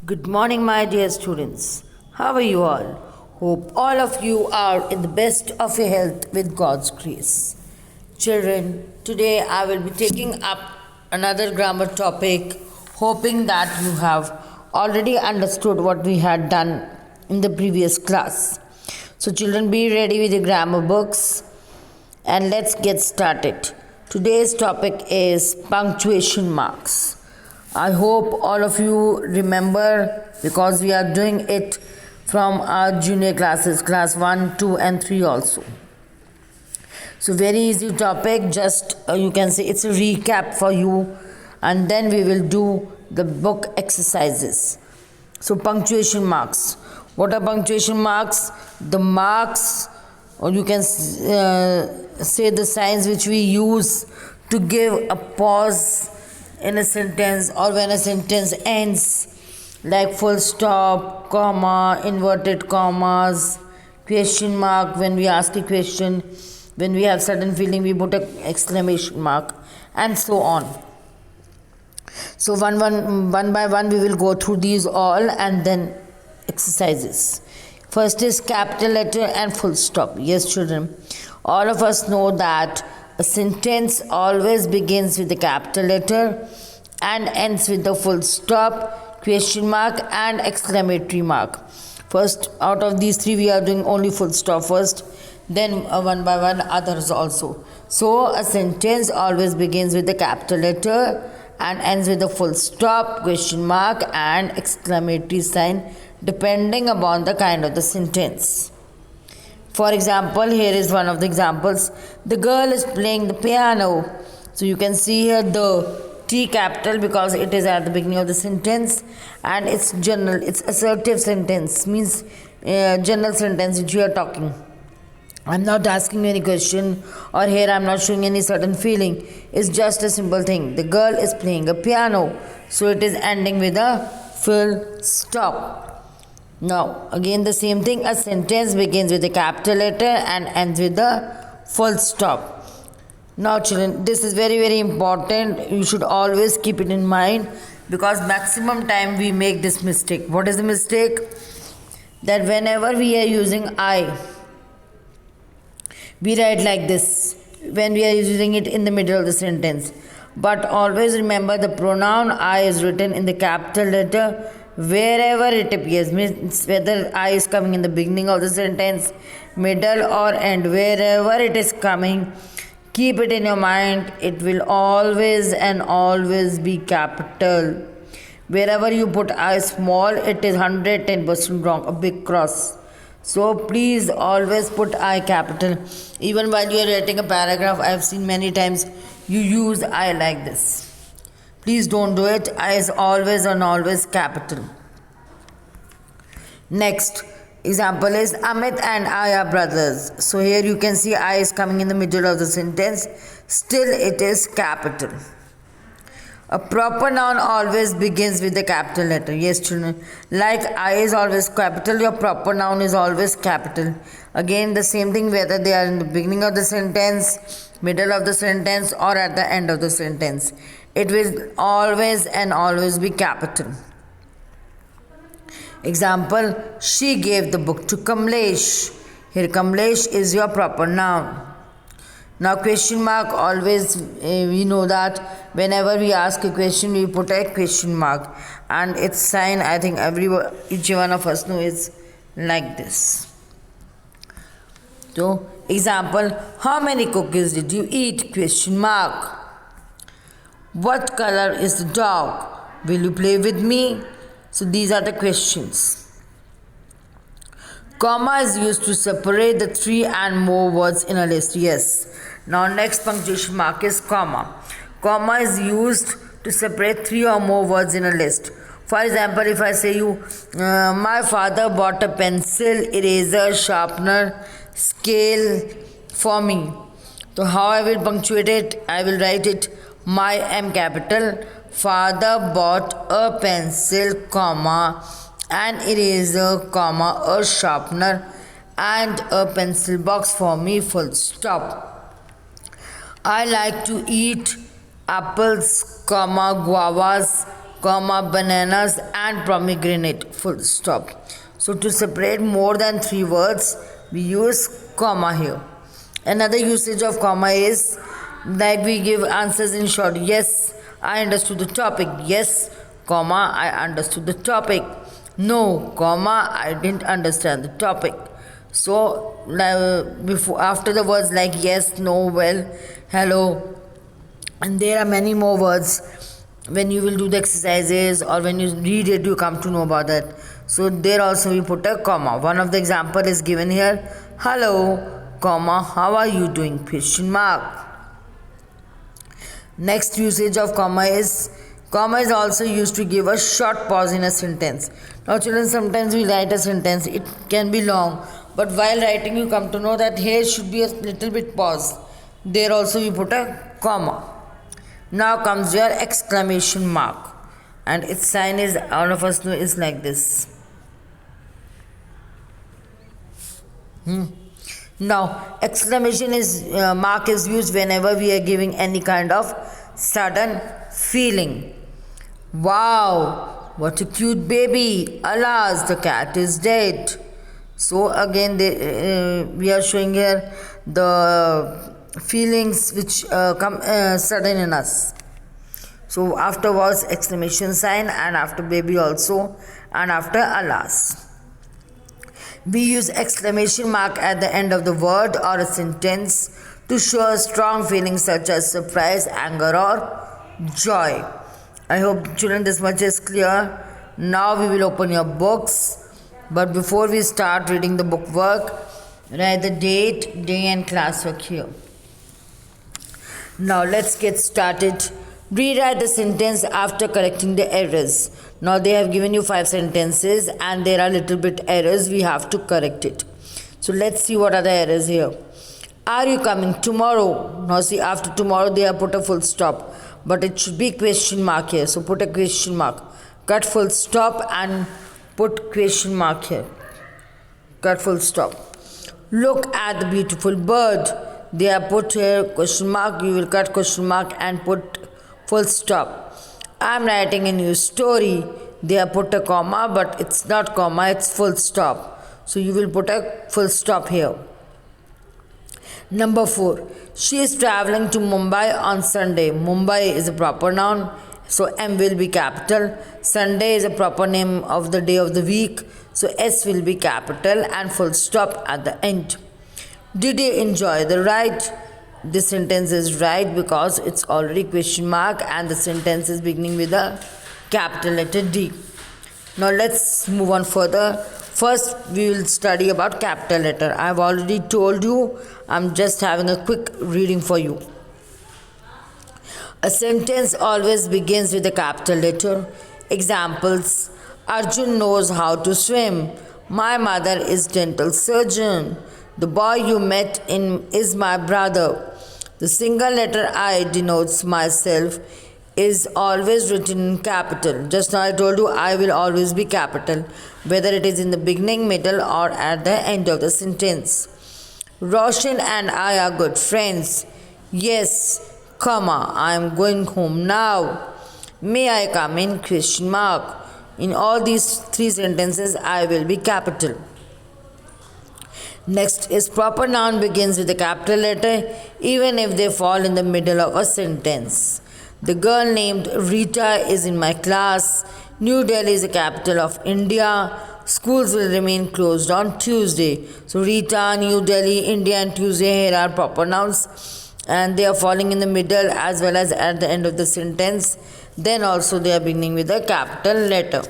Good morning, my dear students. How are you all? Hope all of you are in the best of your health with God's grace. Children, today I will be taking up another grammar topic, hoping that you have already understood what we had done in the previous class. So, children, be ready with your grammar books and let's get started. Today's topic is punctuation marks. I hope all of you remember because we are doing it from our junior classes, class 1, 2 and 3 also. So very easy topic, just you can say it's a recap for you, and then we will do the book exercises. So punctuation marks. What are punctuation marks? The marks, or you can say the signs which we use to give a pause in a sentence or when a sentence ends, like full stop, comma, inverted commas, question mark when we ask a question, when we have certain feeling we put an exclamation mark, and so on. So one by one we will go through these all and then exercises. First is capital letter and full stop. Yes, children, all of us know that a sentence always begins with the capital letter and ends with the full stop, question mark and exclamatory mark. First, out of these three we are doing only full stop first, then one by one others also. So a sentence always begins with the capital letter and ends with a full stop, question mark and exclamatory sign depending upon the kind of the sentence. For example, here is one of the examples. The girl is playing the piano. So you can see here the T capital because it is at the beginning of the sentence, and it's general, it's assertive sentence, means general sentence which we are talking. I'm not asking you any question, or here I'm not showing any certain feeling. It's just a simple thing. The girl is playing a piano. So it is ending with a full stop. Now, again the same thing, a sentence begins with a capital letter and ends with a full stop. Now children, this is very important. You should always keep it in mind because maximum time we make this mistake. What is the mistake? That whenever we are using I, we write like this when we are using it in the middle of the sentence. But always remember the pronoun I is written in the capital letter wherever it appears, means whether I is coming in the beginning of the sentence, middle or end, wherever it is coming, keep it in your mind, it will always and always be capital. Wherever you put I small, it is 110% wrong, a big cross. So please always put I capital. Even while you are writing a paragraph, I have seen many times you use I like this. Please don't do it. I is always and always capital. Next example is Amit and I are brothers. So here you can see I is coming in the middle of the sentence. Still it is capital. A proper noun always begins with the capital letter. Yes, children. Like I is always capital, your proper noun is always capital. Again the same thing whether they are in the beginning of the sentence, middle of the sentence or at the end of the sentence. It will always and always be capital. Example, she gave the book to Kamlesh. Here Kamlesh is your proper noun. Now question mark, always we know that whenever we ask a question we put a question mark, and its sign I think each one of us know is like this. So example, how many cookies did you eat? Question mark. What color is the dog? Will you play with me? So these are the questions. Comma is used to separate the three and more words in a list. Yes. Now next punctuation mark is comma. Comma is used to separate three or more words in a list. For example, if I say you, my father bought a pencil, eraser, sharpener, scale for me. So how I will punctuate it? I will write it my M capital. Father bought a pencil, comma, an eraser, comma, a sharpener and a pencil box for me, full stop. I like to eat apples, comma, guavas, comma, bananas and pomegranate, full stop. So to separate more than 3 words, we use comma here. Another usage of comma is like we give answers in short. Yes, I understood the topic. Yes, comma, I understood the topic. No, comma, I didn't understand the topic. So before after the words like yes, no, well, hello, and there are many more words. When you will do the exercises or when you read it, you come to know about that. So there also we put a comma. One of the example is given here. Hello, comma, how are you doing? Question mark. Next usage of comma is also used to give a short pause in a sentence. Now children, sometimes we write a sentence, it can be long, but while writing you come to know that here should be a little bit pause. There also we put a comma. Now comes your exclamation mark, and its sign is, all of us know, is like this. Now exclamation mark is used whenever we are giving any kind of sudden feeling. Wow, what a cute baby! Alas, the cat is dead. So again we are showing here the feelings which come sudden in us. So afterwards exclamation sign, and after baby also, and after alas. We use exclamation mark at the end of the word or a sentence to show a strong feeling such as surprise, anger or joy. I hope children this much is clear. Now we will open your books, but before we start reading the book work, write the date, day and classwork here. Now let's get started. Rewrite the sentence after correcting the errors. Now they have given you 5 sentences and there are little bit errors, we have to correct it. So let's see what are the errors here. Are you coming tomorrow? Now see, after tomorrow they have put a full stop, but it should be question mark here. So put a question mark. Cut full stop and put question mark here. Cut full stop. Look at the beautiful bird. They are put here question mark. You will cut question mark and put full stop. I am writing a new story. They have put a comma, but it's not comma, it's full stop. So you will put a full stop here. Number 4. She is traveling to Mumbai on Sunday. Mumbai is a proper noun, so M will be capital. Sunday is a proper name of the day of the week, so S will be capital and full stop at the end. Did you enjoy the ride? This sentence is right because it's already question mark and the sentence is beginning with a capital letter D. Now let's move on further. First we will study about capital letter. I have already told you, I'm just having a quick reading for you. A sentence always begins with a capital letter. Examples: Arjun knows how to swim. My mother is dental surgeon. The boy you met is my brother. The single letter I denotes myself is always written in capital. Just now I told you I will always be capital, whether it is in the beginning, middle or at the end of the sentence. Roshan and I are good friends. Yes, comma, I am going home now. May I come in? Question mark. In all these 3 sentences I will be capital. Next is proper noun begins with a capital letter even if they fall in the middle of a sentence. The girl named Rita is in my class. New Delhi is the capital of India. Schools will remain closed on Tuesday. So Rita, New Delhi, India and Tuesday here are proper nouns and they are falling in the middle as well as at the end of the sentence. Then also they are beginning with a capital letter.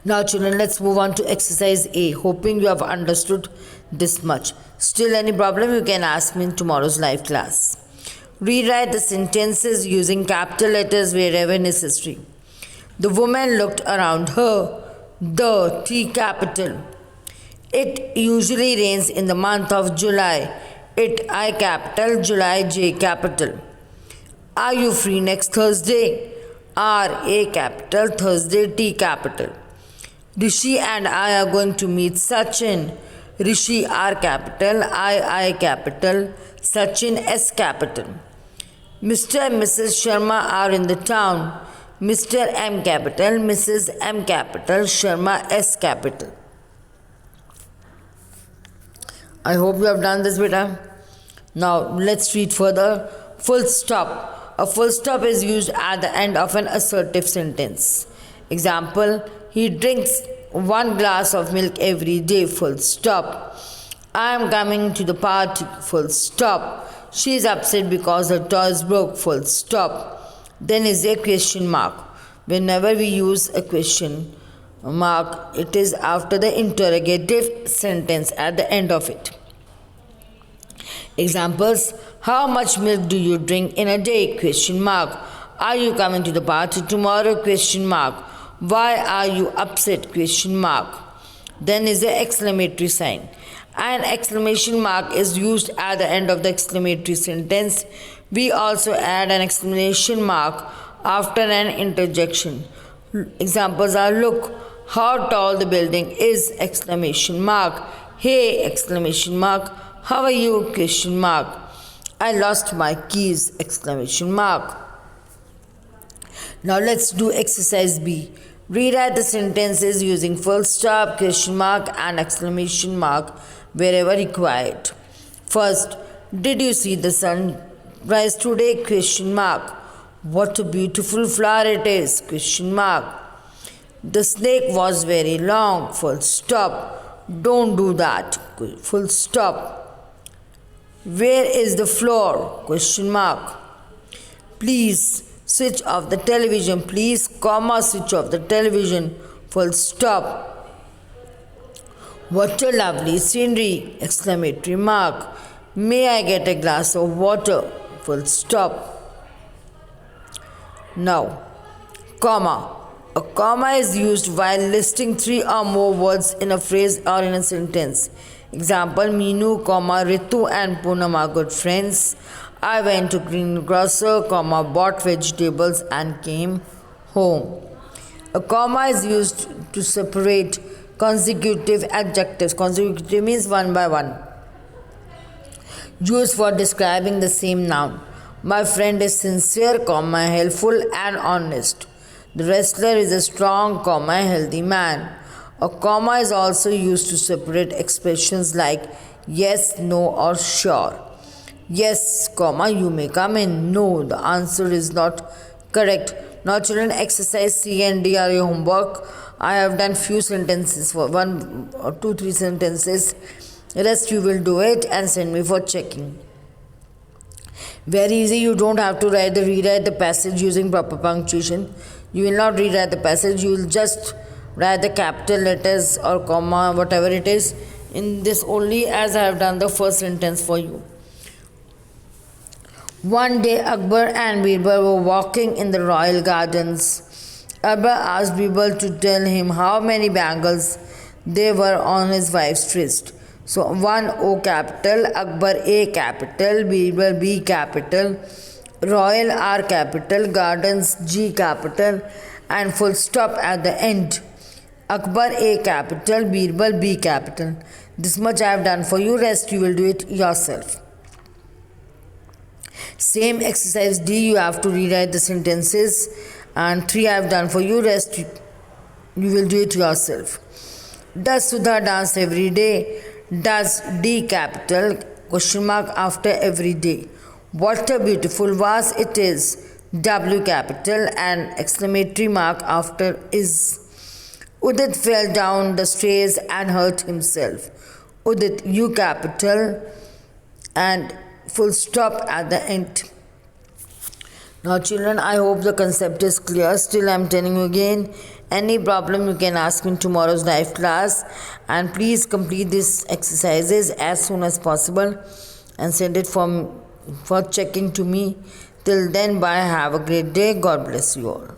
Now children, let's move on to exercise A. Hoping you have understood this much. Still any problem, you can ask me in tomorrow's live class. Rewrite the sentences using capital letters wherever necessary. The woman looked around her. The T capital. It usually rains in the month of July. It I capital, July J capital. Are you free next Thursday? R A capital, Thursday T capital. Rishi and I are going to meet Sachin. Rishi R capital, I capital, Sachin S capital. Mr. and Mrs. Sharma are in the town. Mr. M capital, Mrs. M capital, Sharma S capital. I hope you have done this, beta. Now let's read further. Full stop. A full stop is used at the end of an assertive sentence. Example, he drinks 1 glass of milk every day, full stop. I am coming to the party, full stop. She is upset because her toys broke, full stop. Then is a question mark. Whenever we use a question mark, it is after the interrogative sentence at the end of it. Examples, how much milk do you drink in a day? Question mark. Are you coming to the party tomorrow? Question mark. Why are you upset? Question mark. Then is the exclamatory sign. An exclamation mark is used at the end of the exclamatory sentence. We also add an exclamation mark after an interjection. Examples are, look how tall the building is! Exclamation mark. Hey! Exclamation mark. How are you? Question mark. I lost my keys! Exclamation mark. Now let's do exercise B. Rewrite the sentences using full stop, question mark and exclamation mark wherever required. First, did you see the sunrise today? Question mark. What a beautiful flower it is! Question mark. The snake was very long. Full stop. Don't do that. Full stop. Where is the floor? Question mark. Please switch off the television. Please, comma, switch off the television. Full stop. What a lovely scenery! Exclamatory mark. May I get a glass of water? Full stop. Now, comma. A comma is used while listing 3 or more words in a phrase or in a sentence. Example, Meenu, Ritu and Poonam are good friends. I went to greengrocer, bought vegetables and came home. A comma is used to separate consecutive adjectives. Consecutive means one by one. Used for describing the same noun. My friend is sincere, helpful and honest. The wrestler is a strong, healthy man. A comma is also used to separate expressions like yes, no or sure. Yes, you may come in. No, the answer is not correct. Now children, exercise C and D are your homework. I have done few sentences, for 1 or 2, 3 sentences. Rest you will do it and send me for checking. Very easy, you don't have to rewrite the passage using proper punctuation. You will not rewrite the passage, you will just write the capital letters or comma, whatever it is, in this only, as I have done the first sentence for you. One day Akbar and Birbal were walking in the royal gardens. Akbar asked Birbal to tell him how many bangles there were on his wife's wrist. So 1 O capital, Akbar A capital, Birbal B capital, Royal R capital, Gardens G capital and full stop at the end. Akbar A capital, Birbal B capital. This much I have done for you, rest you will do it yourself. Same exercise D, you have to rewrite the sentences, and 3 I have done for you, rest you will do it yourself. Does Sudha dance every day? Does D capital, question mark after every day. What a beautiful vase it is, W capital and exclamatory mark after is. Udit fell down the stairs and hurt himself. Udit, U capital and full stop at the end. Now children, I hope the concept is clear. Still I am telling you again, any problem you can ask in tomorrow's life class, and please complete these exercises as soon as possible and send it for checking to me. Till then, bye, have a great day. God bless you all.